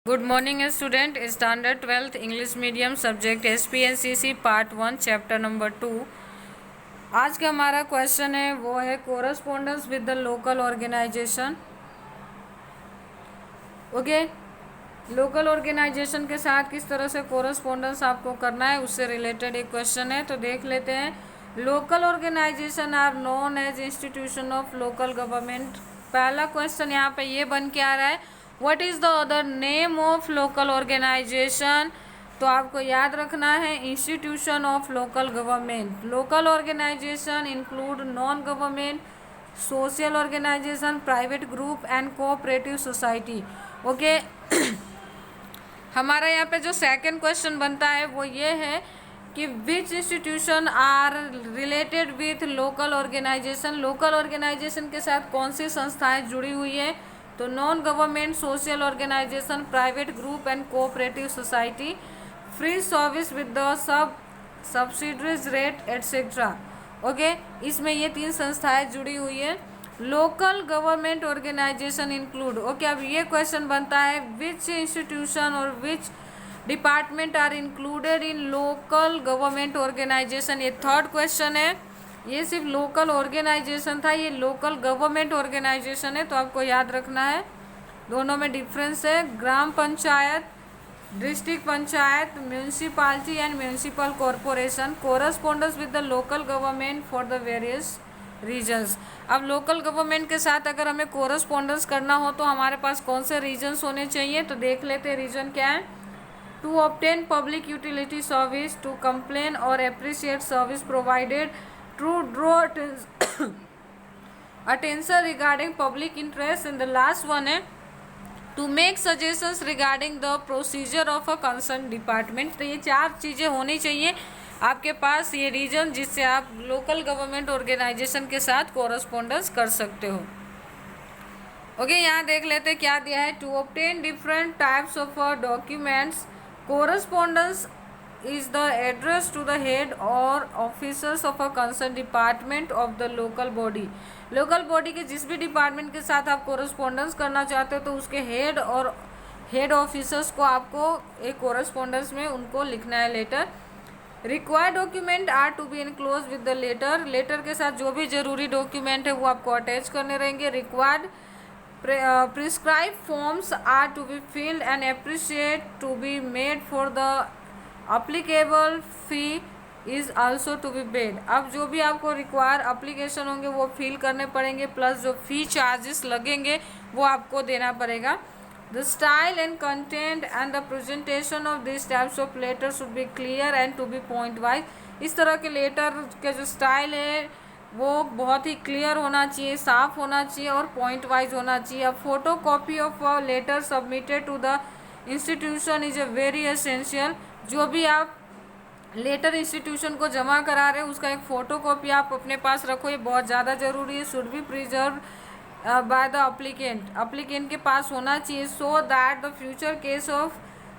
Good morning student. Standard 12th English medium subject SPNCC part 1 chapter number 2। आज का हमारा question है वो है correspondence with the local organisation. Okay, local organisation के साथ किस तरह से कोरस्पोंडेंस आपको करना है उससे रिलेटेड एक क्वेश्चन है, तो देख लेते हैं। Local organisation are known as institution of local government. पहला क्वेश्चन यहाँ पे ये बन के आ रहा है, what is the other name of local organisation. तो आपको याद रखना है institution of local government. Local organisation include non government, social organisation, private group and cooperative society. Okay, हमारा यहाँ पे जो सेकंड क्वेश्चन बनता है वो ये है कि which institution are related with local organisation. Local organisation के साथ कौन सी संस्थाएं जुड़ी हुई है, तो non government, social organisation, private group and cooperative society, free service with the subsidies rate etcetera. Okay, इसमें ये तीन संस्थाएं जुड़ी हुई है। Local government organisation include. Okay, अब ये क्वेश्चन बनता है विच इंस्टीट्यूशन और which department are included in local government organisation. ये थर्ड क्वेश्चन है। ये सिर्फ लोकल ऑर्गेनाइजेशन था, ये लोकल गवर्नमेंट ऑर्गेनाइजेशन है, तो आपको याद रखना है दोनों में डिफरेंस है। ग्राम panchayat, district panchayat, municipality and municipal corporation correspondence with the local government for the various regions. अब लोकल गवर्नमेंट के साथ अगर हमें कोरस्पोंडेंस करना हो तो हमारे पास कौन से रीजन्स होने चाहिए, तो देख लेते हैं रीजन क्या है। To obtain public utility service, to complain और appreciate service provided, to draw attention regarding public interest, and the last one है to make suggestions regarding the procedure of a concern department. तो ये चार चीज़ें होनी चाहिए आपके पास, ये रीजन जिससे आप लोकल गवर्नमेंट ऑर्गेनाइजेशन के साथ कोरस्पोंडेंस कर सकते हो। ओके, यहाँ देख लेते क्या दिया है। To obtain different types of documents, correspondence is the address to the head और officers of a concern department of the local body. Local body के जिस भी डिपार्टमेंट के साथ आप कोरस्पोंडेंस करना चाहते हो तो उसके हेड और हेड ऑफिसर्स को आपको एक कोरस्पोंडेंस में उनको लिखना है letter. Required document are to be enclose with the letter. Letter के साथ जो भी जरूरी डॉक्यूमेंट है वो आपको अटैच करने रहेंगे। Required prescribe forms are to be filled and appreciate to be made for the applicable fee is also to be paid. अब जो भी आपको रिक्वायर अप्लीकेशन होंगे वो फिल करने पड़ेंगे, प्लस जो फी चार्जेस लगेंगे वो आपको देना पड़ेगा। The style and content and the presentation of these types of letters should be clear and to be point wise। इस तरह के लेटर के जो स्टाइल है वो बहुत ही क्लियर होना चाहिए, साफ होना चाहिए और पॉइंट वाइज होना चाहिए। अब photo copy of a letter submitted to the institution is a very essential. जो भी आप लेटर इंस्टीट्यूशन को जमा करा रहे हो उसका एक फ़ोटो कॉपी आप अपने पास रखो, ये बहुत ज़्यादा ज़रूरी है। Should be preserve by the applicant के पास होना चाहिए, so that the future case of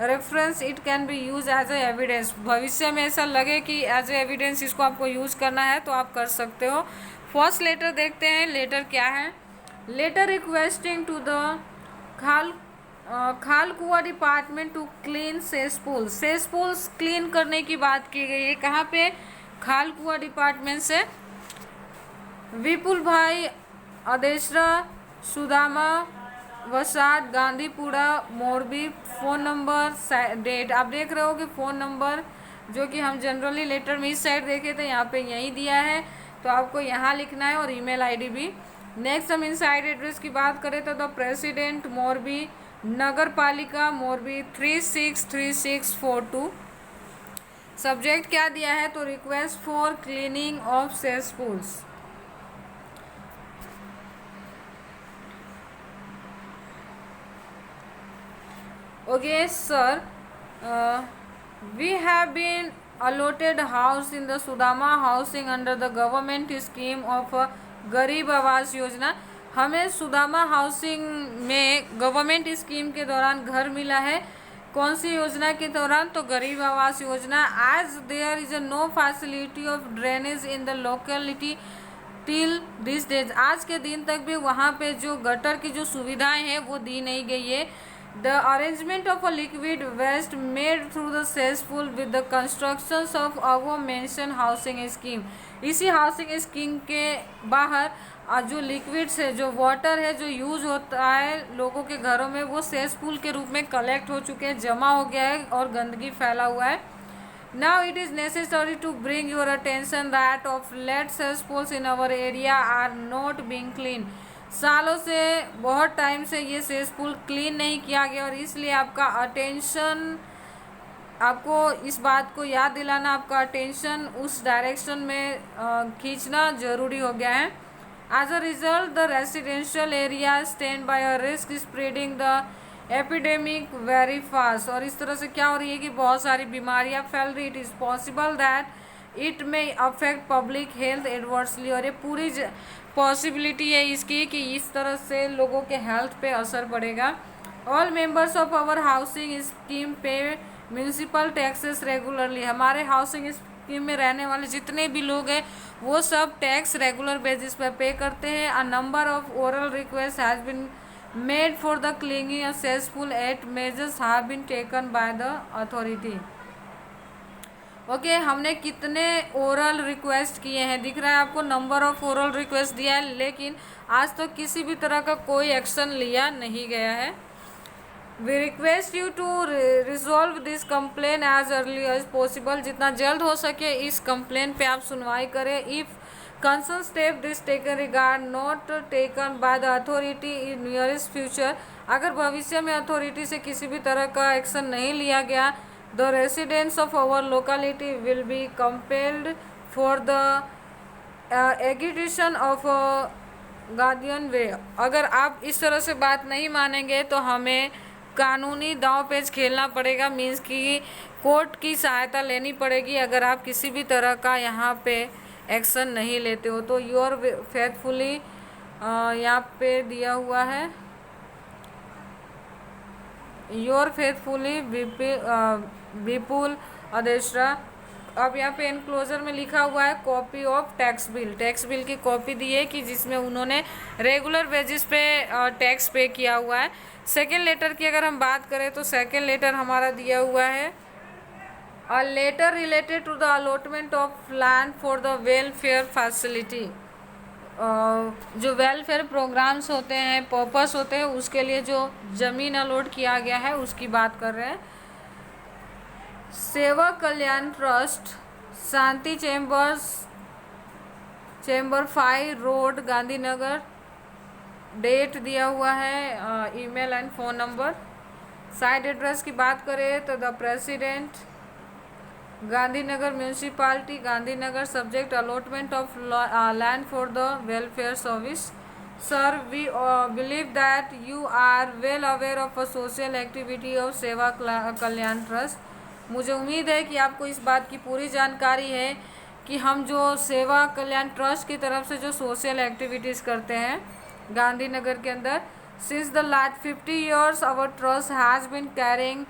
reference it can be use as a evidence. भविष्य में ऐसा लगे कि एज ए एविडेंस इसको आपको यूज़ करना है तो आप कर सकते हो। फर्स्ट लेटर देखते हैं, लेटर क्या है। लेटर रिक्वेस्टिंग टू द खालकुआ department to clean cesspool. Cesspools clean करने की बात की गई है, कहाँ पे, खालकुआ डिपार्टमेंट से। Vipul bhai Adeshara, Sudama, Vasad, Gandhipura, Morbi. Phone number, date आप देख रहे हो कि फ़ोन नंबर जो कि हम जनरली लेटर में इस साइड देखे थे यहाँ पे यहीं दिया है, तो आपको यहाँ लिखना है और ईमेल आईडी भी। नेक्स्ट हम इनसाइड एड्रेस की बात करें तो द प्रेसिडेंट मोरबी, नगर पालिका मोरबी 363642। सब्जेक्ट क्या दिया है, तो request for cleaning of cesspools. Okay, sir, we have been allotted house in the Sudama housing under the government scheme of गरीब आवास योजना। हमें सुदामा हाउसिंग में गवर्नमेंट स्कीम के दौरान घर मिला है। कौन सी योजना के दौरान, तो गरीब आवास योजना। As there is no facility of drainage in the locality till this days. आज के दिन तक भी वहाँ पे जो गटर की जो सुविधाएं हैं वो दी नहीं गई है। The arrangement of a liquid waste made through the cesspool with the constructions of above mentioned housing scheme. इसी हाउसिंग स्कीम के बाहर जो लिक्विड्स है, जो वाटर है, जो यूज होता है लोगों के घरों में, वो सेसपूल के रूप में कलेक्ट हो चुके हैं, जमा हो गया है और गंदगी फैला हुआ है. Now it is necessary to bring your attention that of late cesspools in our area are not being clean. सालों से, बहुत टाइम से ये सेसपूल क्लीन नहीं किया गया और इसलिए आपका अटेंशन, आपको इस बात को याद दिलाना, आपका अटेंशन उस डायरेक्शन में खींचना ज़रूरी हो गया है. As a result the residential area stand by a risk spreading the epidemic very fast. और इस तरह से क्या हो रही है कि बहुत सारी बीमारियां फैल रही. It is possible that it may affect public health adversely. और ये पूरी पॉसिबिलिटी है इसकी कि इस तरह से लोगों के हेल्थ पे असर पड़ेगा. All members of our housing scheme pay municipal taxes regularly. हमारे हाउसिंग स्कीम में रहने वाले जितने भी लोग हैं वो सब टैक्स रेगुलर बेसिस पर पे करते हैं. A number of oral request has been made for the cleaning a cesspool at measures have been taken by the authority. Okay, हमने कितने ओरल रिक्वेस्ट किए हैं दिख रहा है आपको, नंबर ऑफ ओरल रिक्वेस्ट दिया है, लेकिन आज तो किसी भी तरह का कोई एक्शन लिया नहीं गया है. We request you to resolve this complain as early as possible. जितना जल्द हो सके इस कंप्लेन पे आप सुनवाई करें. If concern step this taken regard not taken by the authority in nearest future. अगर भविष्य में अथॉरिटी से किसी भी तरह का एक्शन नहीं लिया गया, the residents of our locality will be compelled for the execution of a guardian way. अगर आप इस तरह से बात नहीं मानेंगे तो हमें कानूनी दांव पेच खेलना पड़ेगा. मीन्स कि कोर्ट की सहायता लेनी पड़ेगी अगर आप किसी भी तरह का यहाँ पे एक्शन नहीं लेते हो. तो योर फेथफुली यहाँ पे दिया हुआ है, योर फेथफुली विपुल अदेश्रा. अब यहाँ पे एनक्लोजर में लिखा हुआ है copy of tax bill. Tax bill की कॉपी दी है कि जिसमें उन्होंने रेगुलर बेसिस पे टैक्स पे किया हुआ है. सेकेंड लेटर की अगर हम बात करें तो सेकेंड लेटर हमारा दिया हुआ है a letter related to the allotment of land for the welfare facility. जो वेलफेयर प्रोग्राम्स होते हैं, पर्पस होते हैं, उसके लिए जो ज़मीन अलॉट किया गया है उसकी बात कर रहे हैं. Seva Kalyan trust, Shanti chambers, chamber 5 road, Gandhinagar. Date दिया हुआ है, email and phone number. Site address की बात करें तो the president, Gandhinagar municipality, Gandhinagar. Subject allotment of land for the welfare service. Sir, we believe that you are well aware of a social activity of Seva Kalyan trust. मुझे उम्मीद है कि आपको इस बात की पूरी जानकारी है कि हम जो सेवा कल्याण ट्रस्ट की तरफ से जो सोशल एक्टिविटीज़ करते हैं गांधीनगर के अंदर. Since the last 50 years our trust has been caring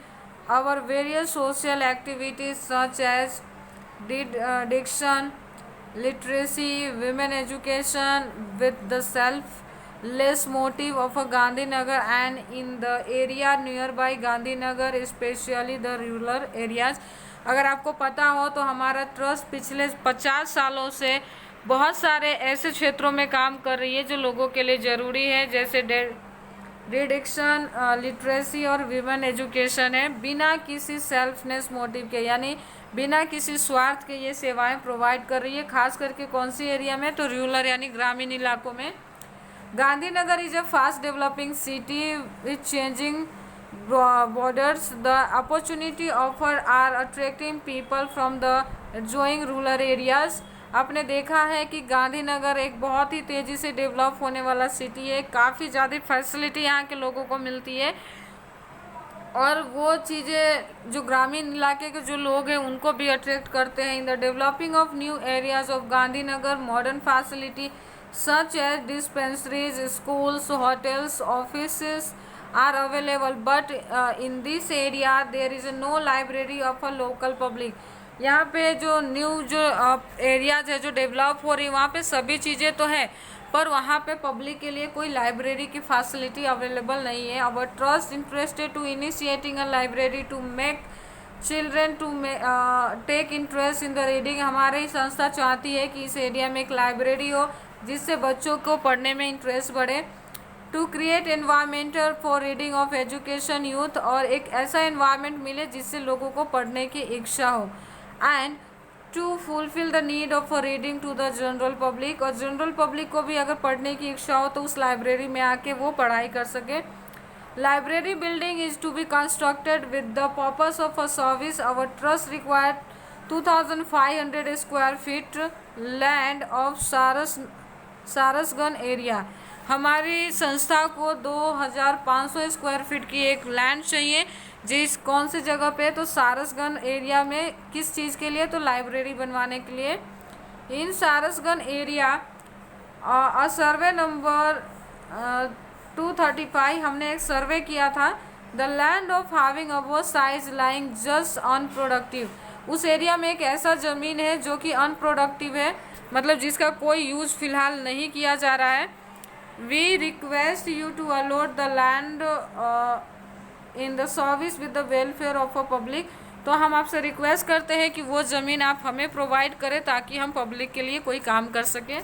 our various social activities such as diction, literacy, women education with the selfless motive of a Gandhinagar and in the area nearby Gandhinagar, especially the rural areas. अगर आपको पता हो तो हमारा trust पिछले 50 सालों से बहुत सारे ऐसे क्षेत्रों में काम कर रही है जो लोगों के लिए ज़रूरी है, जैसे डिडक्शन, लिटरेसी और वीमेन एजुकेशन है. बिना किसी सेल्फनेस मोटिव के, यानी बिना किसी स्वार्थ के ये सेवाएं प्रोवाइड कर रही है. खास करके कौन सी एरिया में, तो रूरल यानी ग्रामीण इलाकों में. Gandhinagar is a fast developing city with changing borders. The opportunity offer are attracting people from the adjoining rural areas. आपने देखा है कि गांधीनगर एक बहुत ही तेज़ी से डेवलप होने वाला सिटी है. काफ़ी ज़्यादा फैसिलिटी यहाँ के लोगों को मिलती है और वो चीज़ें जो ग्रामीण इलाके के जो लोग हैं उनको भी अट्रैक्ट करते हैं. In the developing of new areas of Gandhinagar modern facility such as dispensaries, schools, hotels, offices are available. But in this area there is no library of a local public. यहाँ पे जो न्यू जो areas है जो develop हो रही है वहाँ पे सभी चीज़ें तो है पर वहाँ पे पब्लिक के लिए कोई लाइब्रेरी की फैसिलिटी अवेलेबल नहीं है। Our trust interested to initiating a library to make children to take interest in the reading. हमारी संस्था चाहती है कि इस एरिया में एक लाइब्रेरी हो जिससे बच्चों को पढ़ने में इंटरेस्ट बढ़े। To create environmental for reading of education youth, और एक ऐसा एनवायरमेंट मिले जिससे लोगों को पढ़ने की इच्छा हो। And to fulfil the need of reading to the general public, और जनरल पब्लिक को भी अगर पढ़ने की इच्छा हो तो उस लाइब्रेरी में आके वो पढ़ाई कर सके। Library building is to be constructed with the purpose of a service. Our trust required 2500 square feet land of Sarasganj area. हमारी संस्था को 2500 स्क्वायर फीट की एक लैंड चाहिए। जिस कौन सी जगह पे, तो सारसगंज एरिया में। किस चीज़ के लिए, तो लाइब्रेरी बनवाने के लिए। इन सारसगंज एरिया अ सर्वे नंबर 235 हमने एक सर्वे किया था। The land of having above size lying just unproductive, उस एरिया में एक ऐसा ज़मीन है जो कि अनप्रोडक्टिव है, मतलब जिसका कोई यूज़ फ़िलहाल नहीं किया जा रहा है। We request you to allot the land in the service with the welfare of a public. तो हम आपसे रिक्वेस्ट करते हैं कि वो ज़मीन आप हमें प्रोवाइड करें ताकि हम पब्लिक के लिए कोई काम कर सकें।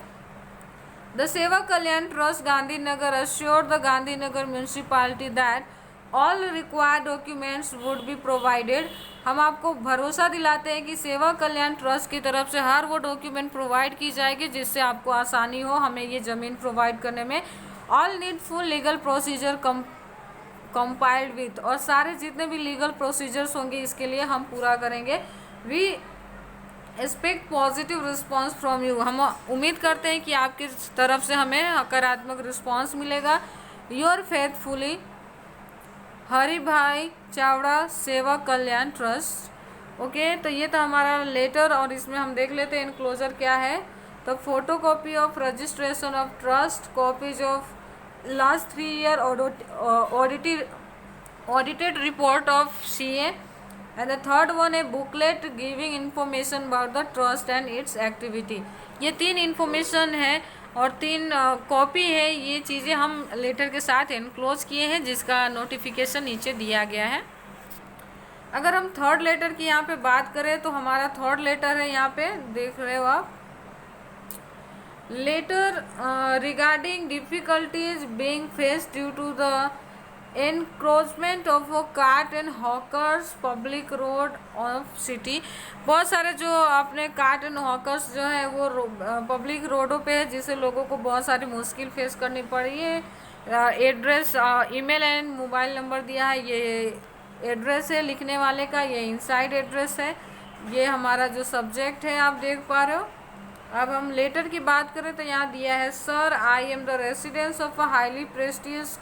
The Seva Kalyan trust Gandhinagar assured the Gandhinagar municipality that all required documents would be provided. हम आपको भरोसा दिलाते हैं कि सेवा कल्याण ट्रस्ट की तरफ से हर वो डॉक्यूमेंट प्रोवाइड की जाएगी जिससे आपको आसानी हो हमें ये ज़मीन प्रोवाइड करने में। All needful legal procedure compiled with, और सारे जितने भी लीगल प्रोसीजर्स होंगे इसके लिए हम पूरा करेंगे। We expect positive response from you, हम उम्मीद करते हैं कि आपकी तरफ से हमें सकारात्मक रिस्पांस मिलेगा। योर फेथफुली हरि भाई चावड़ा सेवा कल्याण ट्रस्ट। ओके, तो ये था हमारा लेटर, और इसमें हम देख लेते हैं इनक्लोजर क्या है। तो photo copy of registration of trust, copies of last 3 year audited report of CA, and the third one a booklet giving information about the trust and its activity। ये 3 इन्फॉर्मेशन है और 3 कॉपी है। ये चीज़ें हम लेटर के साथ enclose किए हैं जिसका नोटिफिकेशन नीचे दिया गया है। अगर हम थर्ड लेटर की यहाँ पे बात करें तो हमारा थर्ड लेटर है, यहाँ पे देख रहे हो आप। Later regarding difficulties being faced due to the encroachment of a cart and hawkers public road of city। बहुत सारे जो अपने कार्ट एंड हॉकर्स जो है वो पब्लिक रोडों पे है जिससे लोगों को बहुत सारी मुश्किल फेस करनी पड़ी है। Address email and mobile number दिया है, ये एड्रेस है लिखने वाले का, ये इनसाइड एड्रेस है। ये हमारा जो सब्जेक्ट है आप देख पा रहे हो। अब हम लेटर की बात करें तो यहाँ दिया है, sir I am the residence of a highly prestigious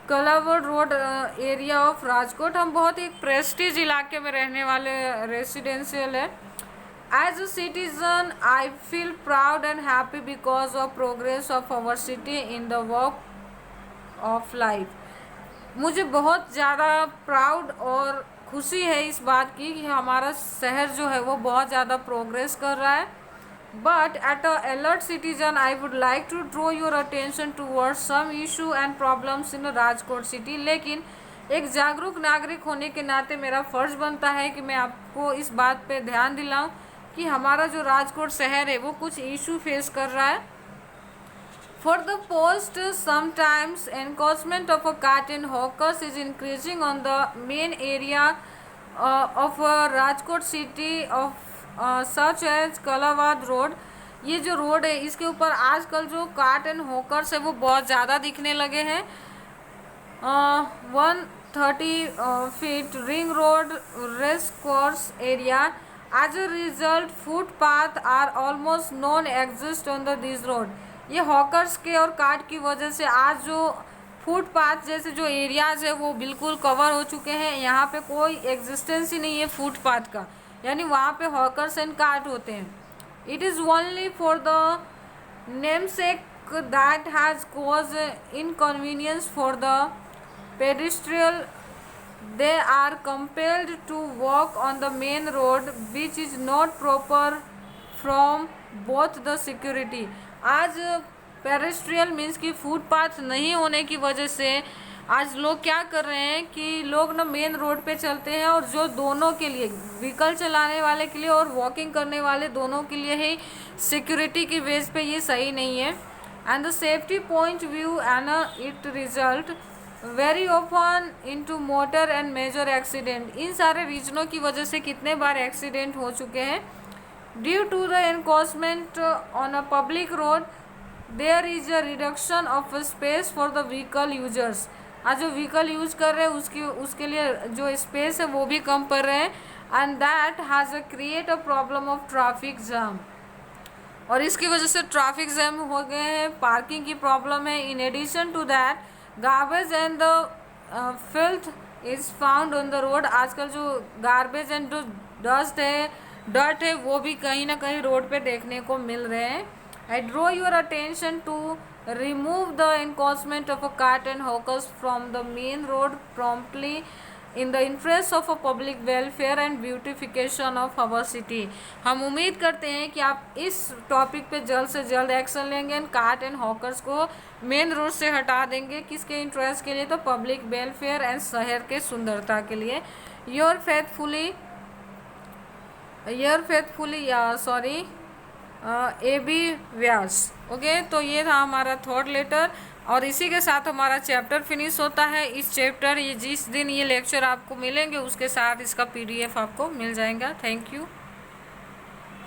Kalawar road area of Rajkot. हम बहुत ही प्रेस्टीज इलाके में रहने वाले रेसिडेंशियल है। As a citizen I feel proud and happy because of progress of our city in the walk of life. मुझे बहुत ज़्यादा प्राउड और खुशी है इस बात की कि हमारा शहर जो है वो बहुत ज़्यादा प्रोग्रेस कर रहा है। But at an alert citizen, I would like to draw your attention towards some issue and problems in Rajkot city. लेकिन एक जागरूक नागरिक होने के नाते मेरा फ़र्ज़ बनता है कि मैं आपको इस बात पे ध्यान दिलाऊं कि हमारा जो राजकोट शहर है वो कुछ इशू फेस कर रहा है। For the post, sometimes encroachment of a cart and hawkers is increasing on the main area of Rajkot city of such as Kalawad road. ये जो रोड है इसके ऊपर आजकल जो कार्ट एंड हॉकर्स है वो बहुत ज़्यादा दिखने लगे हैं। 130 feet ring road race course area. As a result footpath are almost non exist on the this road. ये हॉकर्स के और कार्ट की वजह से आज जो फुटपाथ जैसे जो एरियाज़ है वो बिल्कुल कवर हो चुके हैं। यहाँ पे कोई एग्जिस्टेंस ही नहीं है फुटपाथ का, यानी वहाँ पे हॉकर्स एंड कार्ट होते हैं। It is only for the namesake that has cause inconvenience for the pedestrian. They are compelled to walk on the main road which is not proper from both the security. आज pedestrian means कि footpath नहीं होने की वजह से आज लोग क्या कर रहे हैं कि लोग ना मेन रोड पे चलते हैं, और जो दोनों के लिए, व्हीकल चलाने वाले के लिए और वॉकिंग करने वाले दोनों के लिए ही सिक्योरिटी की बेस पे ये सही नहीं है। And the safety point view and it result very often into motor and major accident. इन सारे रीजनों की वजह से कितने बार एक्सीडेंट हो चुके हैं। Due to the encroachment on a public road there is a reduction of space for the vehicle users. आज जो व्हीकल यूज कर रहे हैं उसके लिए जो स्पेस है वो भी कम पड़ रहे हैं, and that has create a problem of traffic jam. और इसकी वजह से ट्रैफिक जैम हो गए हैं, पार्किंग की प्रॉब्लम है। In addition to that garbage and the filth is found on the road. आजकल जो गार्बेज एंड जो डर्ट है वो भी कहीं ना कहीं रोड पे देखने को मिल रहे हैं। I draw your attention to remove the encroachment of a cart and hawkers from the main road promptly in the interest of a public welfare and beautification of our city। हम उम्मीद करते हैं कि आप इस टॉपिक पे जल्द से जल्द एक्शन लेंगे, कार्ट एंड हॉकर्स को मेन रोड से हटा देंगे। किसके इंटरेस्ट के लिए? तो पब्लिक वेलफेयर एंड शहर के सुंदरता के लिए। Your faithfully AB Vyas. Okay, तो ये था हमारा थर्ड लेटर, और इसी के साथ हमारा चैप्टर फिनिश होता है। इस चैप्टर ये जिस दिन ये लेक्चर आपको मिलेंगे उसके साथ इसका PDF आपको मिल जाएगा। Thank you.